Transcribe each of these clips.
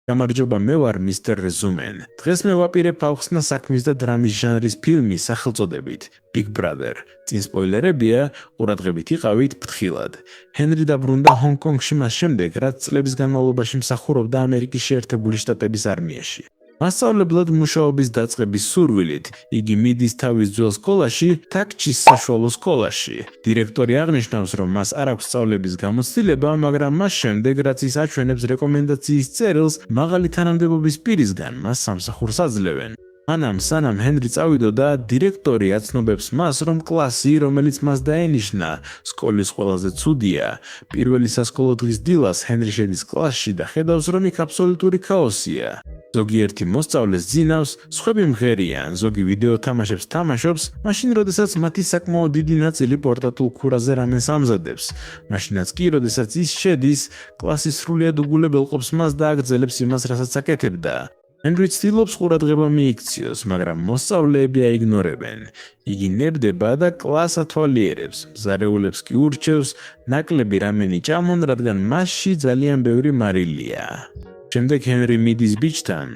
გამარჯობა, მე ვარ მისტერ რეზუმენ. დღეს მე ვაპირებ ავხსნა საქმის და დრამის ჟანრის ფილმის სახელწოდებით Big Brother. წინ სპოილერებია, ყურადღებით იყავით ფრთხილად. ჰენრი დაბრუნდა ჰონგ-კონგში მას შემდეგ, რაც წლების განმავლობაში მსახურობდა ამერიკის შეერთებული შტატების არმიაში. მასწავლებლად მუშაობის დაწყების სურვილით, იგი მიდის თავის ძველ სკოლაში, თაქჩის საშუალო სკოლაში. დირექტორი აღნიშნავს, რომ მას არ აქვს სწავლების გამოცდილება, მაგრამ მას შემდეგ, რაც ის აჩვენებს რეკომენდაციის წერილს, მაღალი თანამდებობის პირისგან მას სამსახურს აძლევენ. სანამ ჰენრი წავიდოდა, დირექტორი აცნობებს მას, რომ კლასი, რომელიც მას დაენიშნა, სკოლის ყველაზე ცუდია. პირველი სასკოლო დღის დილას ჰენრი შედის კლასში და ხედავს, რომ იქ აბსოლუტური ქაოსია. ზოგიერთი მოსწავლეს ძინავს, სხვები მღერიან, ზოგი ვიდეო თამაშებს თამაშობს, მაშინ როდესაც მათი საკმაოდ დიდი ნაწილი პორტატულ ქურაზე რამეს ამზადებს. მაშინაც კი, როდესაც ის შედის, კლასი სრულიად უგულებელყოფს მას და აგრძელებს იმას, რასაც აკეთებდა. ჰენრი ცდილობს ყურადღება მიიქციოს, მაგრამ მოსწავლეები აიგნორებენ. იგი ნერდება და კლასს ათვალიერებს, მზარეულებს კი ურჩევს, ნაკლები რამენი ჭამონ, რადგან მასში ძალიან ბევრი მარილია. შემდეგ ჰენრი მიდის ბიჭთან,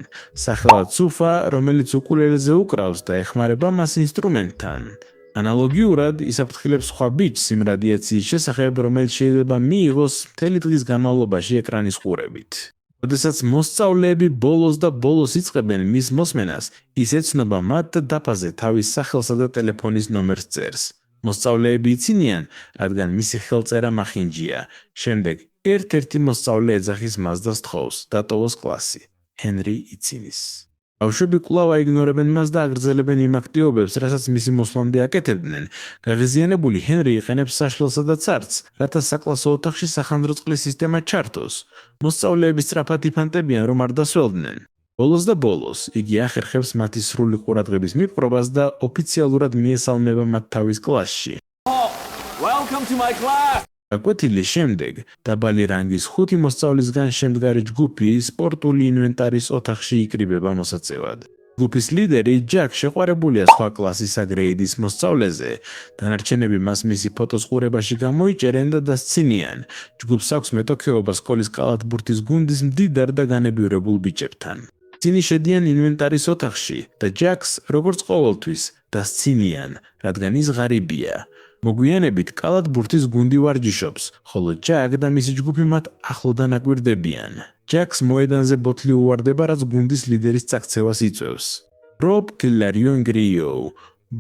სახელად სუფა, რომელიც უკულელეზე უკრავს და ეხმარება მას ინსტრუმენტთან. ანალოგიურად, ის აფრთხილებს სხვა ბიჭს იმ რადიაციის შესახებ, რომელიც შეიძლება მიიღოს მთელი დღის განმავლობაში ეკრანის ყურებით. როდესაც მოსწავლეები ბოლოს იწყებენ მის მოსმენას, ის ეცნობა მათ და დაფაზე თავის სახელსა და ტელეფონის ნომერს წერს. მოსწავლეები იცინიან, რადგან მისი ხელწერა მახინჯია. შემდეგ ერთ-ერთი მოსწავლე ეძახის მას და სთხოვს, დატოვოს კლასი. ჰენრი იცინის. ბავშვები კვლავ აიგნორებენ მას და აგრძელებენ იმ აქტივობებს, რასაც მისი მოსვლამდე აკეთებდნენ. გაღიზიანებული ჰენრი იყენებს საშლელსა და ცარცს, რათა საკლასო ოთახში სახანძრო წყლის სისტემა ჩართოს. მოსწავლეები სწრაფად იფანტებიან, რომ არ დასველდნენ. ბოლოს იგი ახერხებს მათი სრული ყურადღების მიპყრობას და ოფიციალურად მიესალმება მათ თავის კლასში. Welcome to my class! გაკვეთილის შემდეგ, დაბალი რანგის 5 მოსწავლისგან შემდგარი ჯგუფი სპორტული ინვენტარის ოთახში იკრიბება მოსაწევად. ჯგუფის ლიდერი ჯაკ შეყვარებულია სხვა კლასისა გრეიდის მოსწავლეზე. დანარჩენები მას მისი ფოტოს ყურებაში გამოიჭერენ და დასცინიან. ჯგუფს აქვს მეტოქეობა სკოლის კალათბურთის გუნდის მდიდარ და განებივრებულ ბიჭებთან. ისინი შედიან ინვენტარის ოთახში და ჯაკს, როგორც ყოველთვის, დასცინიან, რადგან ის ღარიბია. მოგვიანებით კალათბურთის გუნდი ვარჯიშობს, ხოლო ჯაკ და მისი ჯგუფი მათ ახლოდან აკვირდებიან. ჯაკს მოედანზე ბოთლი უვარდება, რაც გუნდის ლიდერის წაქცევას იწვევს. რობ კლარიონ გრიო,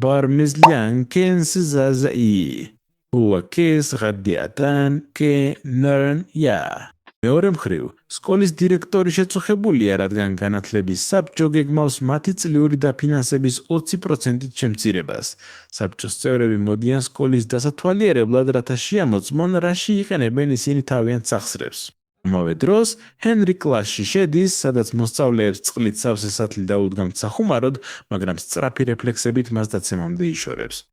ბარმეზლიან კენს ზაზაი, უაკეს ღადიატან კე ნერნ ია. მეორე მხრივ, სკოლის დირექტორი შეწუხებულია, რადგან განათლების საბჭო გეგმავს მათი წლიური დაფინანსების 20%-ით შემცირებას. საბჭოს წევრები მოდიან სკოლის დასათვალიერებლად, რათა შეამოწმონ, რაში იყენებენ ისინი თავიანთ სახსრებს. ამავე დროს, ჰენრი კლასში შედის, სადაც მოსწავლეებს წყლით სავსე სათლი დაუდგამთ სახუმაროდ, მაგრამ სწრაფი რეფლექსებით მას დაცემამდე იშორებს.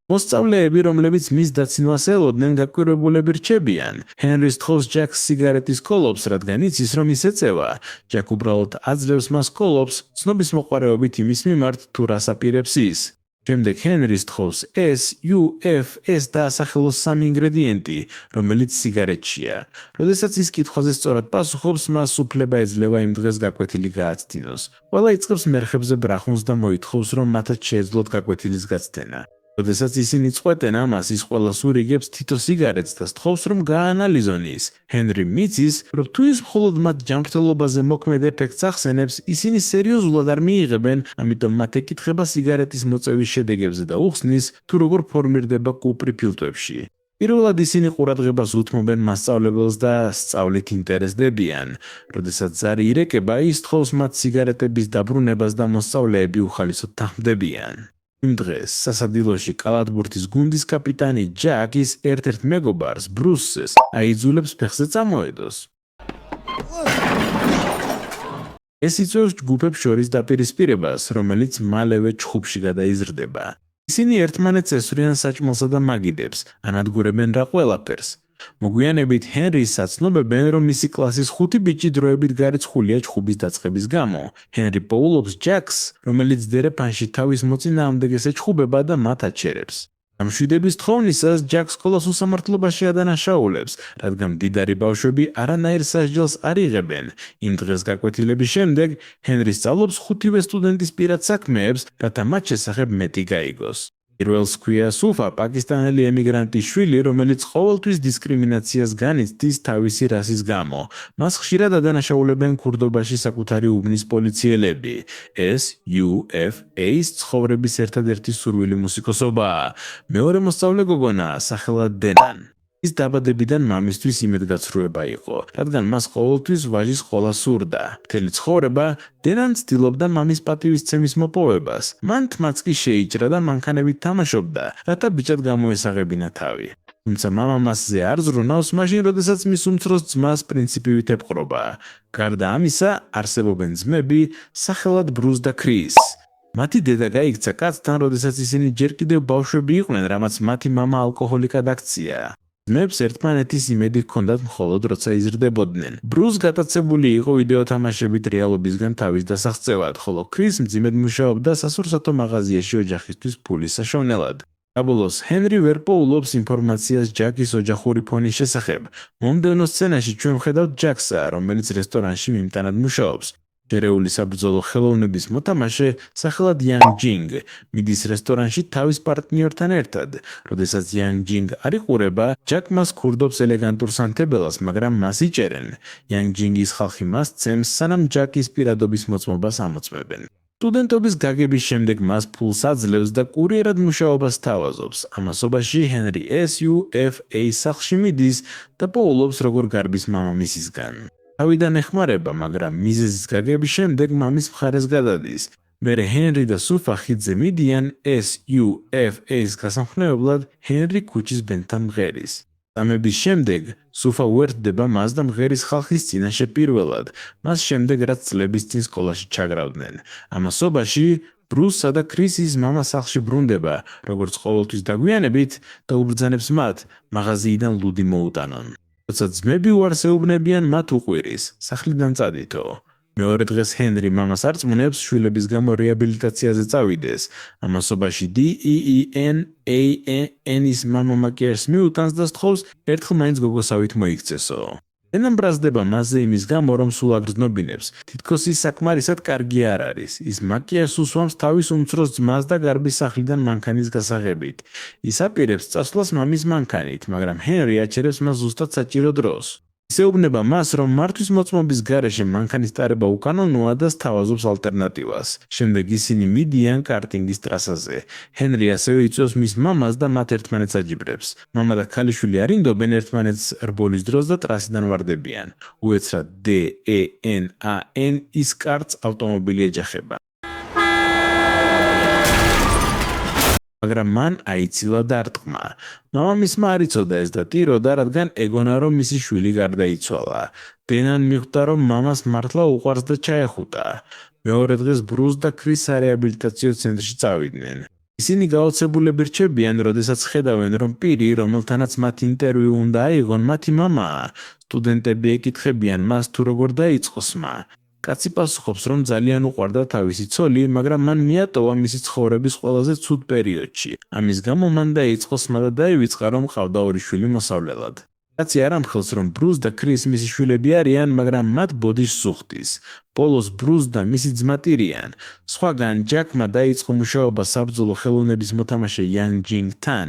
მოსწავლეები, რომლებიც მის დაცინვას ელოდნენ, გაკვირვებულები რჩებიან. ჰენრი სთხოვს ჯაკს სიგარეტის კოლოფს, რადგან იცის, რომ ის ეწევა. ჯაკ უბრალოდ აძლევს მას კოლოფს, ცნობის მოყვარეობით იმის მიმართ, თუ რას აპირებს ის. შემდეგ ჰენრი სთხოვს S-U-F-S და ასახელოს 3 ინგრედიენტი, რომელიც სიგარეტშია. როდესაც ის კითხვაზე სწორად პასუხობს, მას უფლება ეძლევა იმ დღეს გაკვეთილი გააცდინოს. ყველა იწყებს მერხებზე ბრახუნს და მოითხოვს, რომ მათაც შეეძლოთ გაკვეთილის გაცდენა. როდესაც ისინი წყვეტენ ამას, ის ყველას ურიგებს თითო სიგარეტს და სთხოვს, რომ გაანალიზონ ის. ჰენრი მიცის, რომ თუ ის მხოლოდ მათ ჯანმრთელობაზე მოქმედ ეფექტს ახსენებს, ისინი სერიოზულად არ მიიღებენ, ამიტომ მათ ეკითხება სიგარეტის მოწევის შედეგებზე და უხსნის, თუ როგორ ფორმირდება კუპრი ფილტვებში. პირველად ისინი ყურადღებას უთმობენ მასწავლებელს და სწავლით ინტერესდებიან. როდესაც ზარი ირეკება, ის სთხოვს მათ სიგარეტების დაბრუნებას და მოსწავლეები უხალისოდ თანხმდებიან. იმ დღეს სასადილოში კალათბურთის გუნდის კაპიტანი ჯაკის ერთ-ერთ მეგობარს ბრუსს აიძულებს ფეხზე წამოედოს. ეს იწვევს ჯგუფებს შორის დაპირისპირებას, რომელიც მალევე ჩხუბში გადაიზრდება. ისინი ერთმანეთს ესვრიან საჭმელსა და მაგიდებს, ანადგურებენ რა ყველაფერს. მოგვიანებით ჰენრის აცნობებენ, რომ მისი კლასის 5 ბიჭი დროებით გარიცხულია ჩხუბის დაწყების გამო. ჰენრი პოულობს ჯაკს, რომელიც დერეფანში თავის მოწინააღმდეგეს ეჩხუბება და მათ აჩერებს. ამშვიდების თხოვნისას ჯაკს სკოლას უსამართლობაში ადანაშაულებს, რადგან მდიდარი ბავშვები არანაირ სასჯელს არ იღებენ. იმ დღეს გაკვეთილების შემდეგ ჰენრი სწავლობს 5-ვე სტუდენტის პირად საქმეებს, რათა მათ შესახებ მეტი გაიგოს. პირველს ჰქვია სუფა, პაკისტანელი ემიგრანტის შვილი, რომელიც ყოველთვის დისკრიმინაციას განიცდის თავისი რასის გამო. მას ხშირად ადანაშაულებენ ქურდობაში საკუთარი უბნის პოლიციელები. ეს UFA-ის ცხოვრების ერთადერთი სურვილი მუსიკოსობაა. მეორე მოსწავლე გოგონაა, სახელად დენან. ის დაბადებიდან მამისთვის იმედგაცრუება იყო, რადგან მას ყოველთვის ვაჟის ყოლა სურდა. მთელი ცხოვრება დენან ცდილობდა მამის პატივისცემის მოპოვებას. მან თმაც კი შეიჭრა და მანქანებით თამაშობდა, რათა ბიჭად გამოესაღებინა თავი. თუმცა მამა მასზე არ ზრუნავს, მაშინ როდესაც მის უმცროს ძმას პრინციპივით ეპყრობა. გარდა ამისა, არსებობენ ძმები, სახელად ბრუს და ქრის. მათი დედა გაიქცა კაცთან, როდესაც ისინი ჯერ კიდევ ბავშვები იყვნენ, რამაც მათი მამა ალკოჰოლიკად აქცია. ძმებს ერთმანეთის იმედი ჰქონდათ მხოლოდ როცა იზრდებოდნენ. ბრუს გატაცებული იყო ვიდეო თამაშებით რეალობისგან თავის დასაღწევად, ხოლო ქრის მძიმედ მუშაობდა სასურსათო მაღაზიაში ოჯახისთვის ფულის საშოვნელად. საბოლოოს ჰენრი ვერ პოულობს ინფორმაციას ჯაკის ოჯახური ფონის შესახებ. მომდევნო სცენაში ჩვენ ვხედავთ ჯაქსა, რომელიც რესტორანში მიმტანად მუშაობს. შერეული საბრძოლო ხელოვნების მოთამაშე, სახელად იან ჯინგ, მიდის რესტორანში თავის პარტნიორთან ერთად. როდესაც იან ჯინგ არ იყურება, ჯაკ მას ქურდობს ელეგანტურ სანთებელას, მაგრამ მას იჭერენ. იან ჯინგის ხალხი მას ცემს, სანამ ჯაკის პირადობის მოწმობას ამოწმებენ. სტუდენტობის გაგების შემდეგ მას ფულს აძლევს და კურიერად მუშაობას თავაზობს. ამასობაში ჰენრი SUFA-ის სახლში მიდის და პოულობს როგორ გარბის მამამისისგან. თავიდან ეხმარება, მაგრამ მიზეზის გაგების შემდეგ მამის მხარეს გადადის. მერე ჰენრი და სუფა ხიდზე მიდიან SUFA-ის გასამხნევებლად ჰენრი ქუჩის ბენდთან მღერის. წამების შემდეგ სუფა უერთდება მას და მღერის ხალხის წინაშე პირველად, მას შემდეგ რაც წლების წინ სკოლაში ჩაგრავდნენ. ამასობაში ბრუსსა და ქრისის მამა სახლში ბრუნდება, როგორც ყოველთვის დაგვიანებით და უბრძანებს მათ, მაღაზიიდან ლუდი მოუტანონ. როცა ძმები უარს ეუბნებიან, მათ უყვირის, სახლიდან წადითო. მეორე დღეს ჰენრი მამას არწმუნებს შვილების გამო რეაბილიტაციაზე წავიდეს. ამასობაში DEEN-AN-ის მამა მაკიაჟს მიუტანს და სთხოვს ერთხელ მაინც გოგოსავით მოიქცესო. დენამ ბრაზდება მასზე იმის გამო, რომ სულ აგრძნობინებს. თითქოს ის საკმარისად კარგი არ არის. ის მაკიაჟს უსვამს თავის უმცროს ძმას და გარბის სახლიდან მანქანის გასაღებით. ის აპირებს წასვლას მამის მანქანით, მაგრამ ჰენრი აჩერებს მას ზუსტად საჭირო დროს. ის ეუბნება მას, რომ მართვის მოწმობის გარეშე მანქანის ტარება უკანონოა და სთავაზობს ალტერნატივას. შემდეგ ისინი მიდიან კარტინგის ტრასაზე. ჰენრი ასევე იწვევს მის მამას და მათ ერთმანეთს აჯიბრებს. მამა და ქალიშვილი არინდობენ ერთმანეთს რბოლის დროს და ტრასიდან ვარდებიან. უეცრად DENAN ის კარტს ავტომობილი ეჯახება. მაგრამ მან აიცილა დარტყმა. მამამისმა არ იცოდა ეს და ტიროდა, რადგან ეგონა, რომ მისი შვილი გარდაიცვალა. დენან მიხვდა, რომ მამას მართლა უყვარს და ჩაეხუტა. მეორე დღეს ბრუს და ქრის სარეაბილიტაციო ცენტრში წავიდნენ. ისინი გაოცებულები რჩებიან, როდესაც ხედავენ, რომ პირი, რომელთანაც მათ ინტერვიუ უნდა აიღონ, მათი მამაა. სტუდენტები ეკითხებიან მას, თუ როგორ დაიწყო სმა. კაცი პასუხობს, რომ ძალიან უყვარდა თავისი ცოლი, მაგრამ მან მიატოვა მისი ცხოვრების ყველაზე ცუდ პერიოდში. ამის გამო მან დაიწყო სმა და დაივიწყა, რომ ჰყავდა ორი შვილი მოსავლელად. კაცი არ ამხელს, რომ ბრუს და ქრის მისი შვილები არიან, მაგრამ მათ ბოდიშს სუხდის. ბოლოს ბრუს და მისი ძმა ტირიან. სხვაგან ჯაკმა დაიწყო მუშაობა საბრძოლო ხელოვნების მოთამაშე იან ჯინგთან.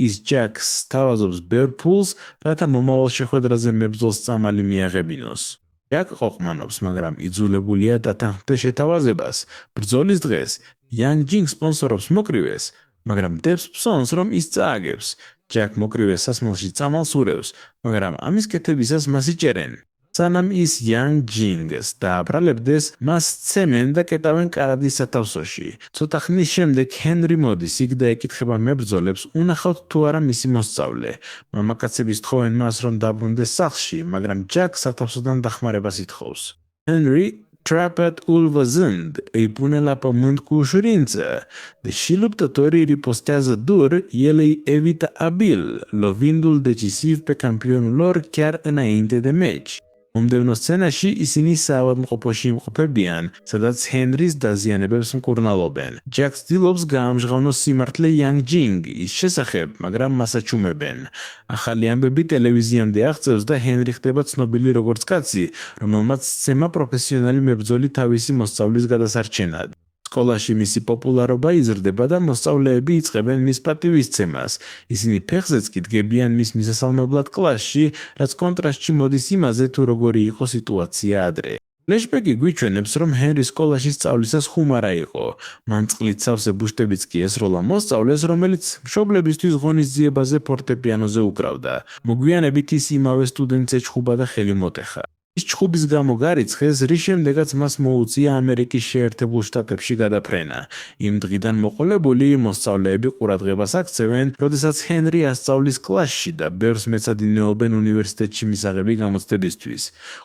ის ჯაკს სთავაზობს ბევრ ფულს, რათა მომავალ შეხვედრაზე მებრძოლს წამალი მიაღებინოს. ჯაკ ყოყმანობს, მაგრამ იძულებულია დათანხმდეს შეთავაზებას. ბრძოლის დღეს იან ჯინგ სპონსორობს მოკრივეს, მაგრამ დებს ფსონს, რომ ის წააგებს. ჯაკ მოკრივეს სასმელში წამალს ურევს, მაგრამ ამის კეთებისას მას იჭერენ. სანამ ის იან ჯინგს დააბრალებდეს, მას სცემენ და კეტავენ კარადის სათავსოში. ცოტა ხნის შემდეგ ჰენრი მოდის იქ და ეკითხება მებრძოლებს, უნახავთ თუ არა მისი მოსწავლე. მამაკაცები სთხოვენ მას, რომ დაბრუნდეს სახლში, მაგრამ ჯაკ სათავსოდან დახმარებას ითხოვს. ჰენრი Trapped ulvăzând, îi pune la pământ cu ușurință. Deși luptătorii ripostează dur, el îi evită abil, lovindu-l decisiv pe campionul lor chiar înainte de meci. მომდევნო სცენაში ისინი საავადმყოფოში იმყოფებიან, სადაც ჰენრის დაზიანებებს მკურნალობენ. ჯაკ ცდილობს გაამჟღავნოს სიმართლე იანგ ჯინგის შესახებ, მაგრამ მას აჩუმებენ. ახალი ამბები ტელევიზიამდე აღწევს და ჰენრი ხდება ცნობილი როგორც კაცი, რომელმაც სცემა პროფესიონალი მებრძოლი თავისი მოსწავლის გადასარჩენად. სკოლაში მისი პოპულარობა იზრდება და მოსწავლეები იწყებენ მის პატივისცემას. ისინი ფეხზეც კი დგებიან მის მისასალმებლად კლასში, რაც კონტრასტში მოდის იმაზე, თუ როგორი იყო სიტუაცია ადრე. ფლეშბექი გვიჩვენებს, რომ ჰენრი სკოლაში სწავლისას ხუმარა იყო. მან წყლით სავსე ბუშტებიც კი ესროლა მოსწავლეს, რომელიც მშობლებისთვის ღონისძიებაზე ფორტეპიანოზე უკრავდა. მოგვიანებით ის იმავე სტუდენტს ეჩხუბა და ხელი მოტეხა. ის ჩხუბის გამო გარიცხეს, რის შემდეგაც მას მოუწია ამერიკის შეერთებულ შტატებში გადაფრენა. იმ დღიდან მოყოლებული მოსწავლეები ყურადღებას აქცევენ, როდესაც ჰენრი ასწავლის კლასში და ბევრს მეცადინეობენ უნივერსიტეტში მისაღები გამოცდებისთვის.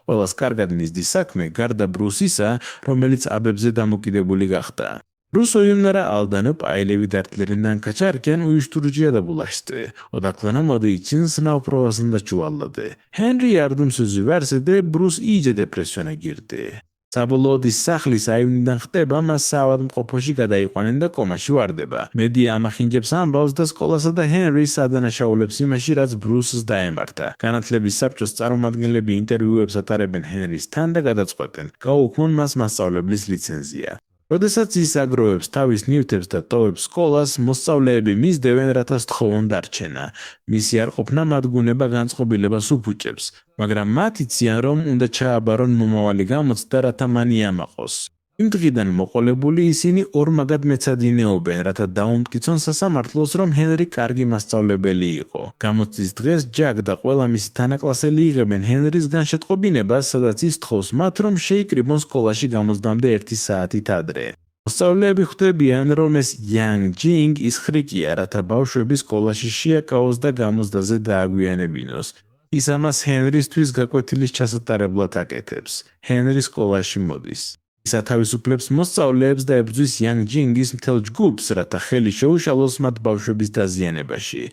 ყველას კარგად მისდის საქმე, გარდა ბრუსისა, რომელიც აბებზე დამოკიდებული gachta. Brus oyunlara aldanıp ailevi dertlerinden kaçarken uyuşturucuya da bulaştı. Odaklanamadığı için sınav provasında çuvalladı. Henry yardım sözü verse de Bruce iyice depresyona girdi. საბოლოოდ სახლის აივნიდან ხდება, მას საავადმყოფოში გადაიყვანენ და კომაში ვარდება. მედი ამახინჯებს ამბავს და სკოლასა და ჰენრის ადანაშაულებს იმაში, რაც ბრუსს დაემართა. განათლების საბჭოს წარმომადგენლები ინტერვიუებს ატარებენ ჰენრისთან და გადაწყვეტენ, გაუქმონ მას მასწავლებლის ლიცენზია. როდესაც ის აგროვებს თავის ნივთებს და ტოვებს სკოლას, მოსწავლეები მისდევენ, რათა სთხოვონ დარჩენა. მისი არ ყოფნა მათ გუნება განწყობილებას უფუჭებს, მაგრამ მათ იციან, რომ უნდა ჩააბარონ მომავალი გამოცდა, რათა მან იამაყოს. იმ დღიდან მოყოლებული ისინი ორმაგად მეცადინეობენ, რათა დაუმტკიცონ სასამართლოს, რომ ჰენრი კარგი მასწავლებელი იყო. გამოცდის დღეს ჯაკ და ყველა მისი თანაკლასელი იღებენ ჰენრისგან შეტყობინებას, სადაც ის თხოვს მათ, რომ შეიკრიბონ სკოლაში გამოცდამდე 1 საათით ადრე. მოსწავლეები ხვდებიან, რომ ეს იანგ ჯინგ ის ხრიკია, რათა ბავშვები სკოლაში შეაკავოს და გამოცდაზე დააგვიანებინოს. ის ამას ჰენრისთვის გაკვეთილის ჩასატარებლად აკეთებს. ჰენრი სკოლაში მოდის. ის ათავისუფლებს მოსწავლეებს და ებრძვის იანგ ჯინგის მთელ ჯგუფს, რათა ხელი შეუშალოს მათ ბავშვების დაზიანებაში.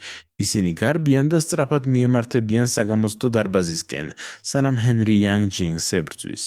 ისინი გარბიან და სწრაფად მიემართებიან საგამოცდო დარბაზისკენ, სანამ ჰენრი იანგ ჯინგს ებრძვის.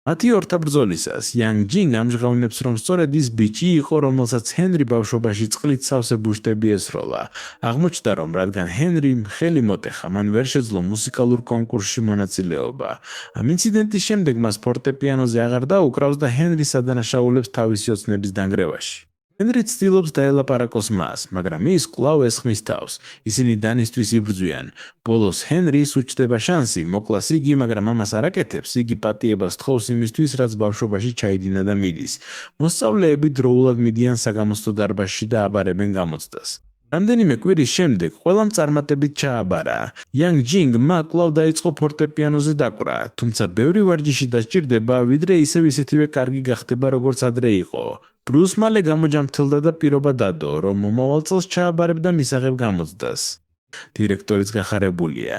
მათი ორთაბრძოლისას იანგ ჯინგ ამჟღავნებს, რომ სწორედ ის ბიჭი იყო, რომელსაც ჰენრი ბავშვობაში წყლით სავსე ბუშტები ესროლა. აღმოჩნდა, რომ რადგან ჰენრიმ ხელი მოტეხა, მან ვერ შეძლო მუსიკალურ კონკურსში მონაწილეობა. ამ ინციდენტის შემდეგ მას ფორტეპიანოზე აღარ დაუკრავს და ჰენრის ადანაშაულებს თავისი ოცნების დანგრევაში. ჰენრი ცდილობს დაელაპარაკოს მას, მაგრამ ის კვლავ ესხმის თავს. ისინი დანისთვის იბრძვიან. ბოლოს ჰენრის უჩნდება შანსი, მოკლას იგი, მაგრამ ამას არ აკეთებს. იგი პატიებას თხოვს იმისთვის, რაც ბავშვობაში ჩაიდინა და მიდის. მოსწავლეები დროულად მიდიან საგამოცდო დარბაზში და აბარებენ გამოცდას. რამდენიმე კვირის შემდეგ ყველამ წარმატებით ჩააბარა. იანგ ჯინგმა კვლავ დაიწყო ფორტეპიანოზე დაკვრა, თუმცა ბევრი ვარჯიში დასჭირდება, ვიდრე ისევ ისეთივე კარგი გახდება, როგორც ადრე იყო. ბრუს მალე გამოჯამრთელდა და პირობა დადო, რომ მომავალ წელს ჩააბარებდა მისაღებ გამოცდას. დირექტორიც გახარებულია.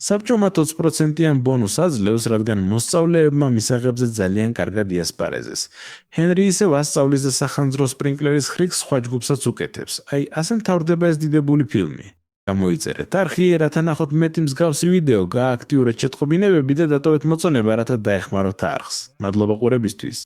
საბჭომ 20%-იან ბონუს აძლევს, რადგან მოსწავლეებმა მისაღებზე ძალიან კარგად იასპარეზეს. ჰენრი ისევ ასწავლის და სახანძრო სპრინკლერის ხრიკს სხვა ჯგუფსაც უკეთებს. აი, ასე მთავრდება ეს დიდებული ფილმი. გამოიწერეთ არხი, რათა ნახოთ მეტი მსგავსი ვიდეო, გააქტიურეთ შეტყობინებები და დატოვეთ მოწონება, რათა დაეხმაროთ არხს. მადლობა ყურებისთვის.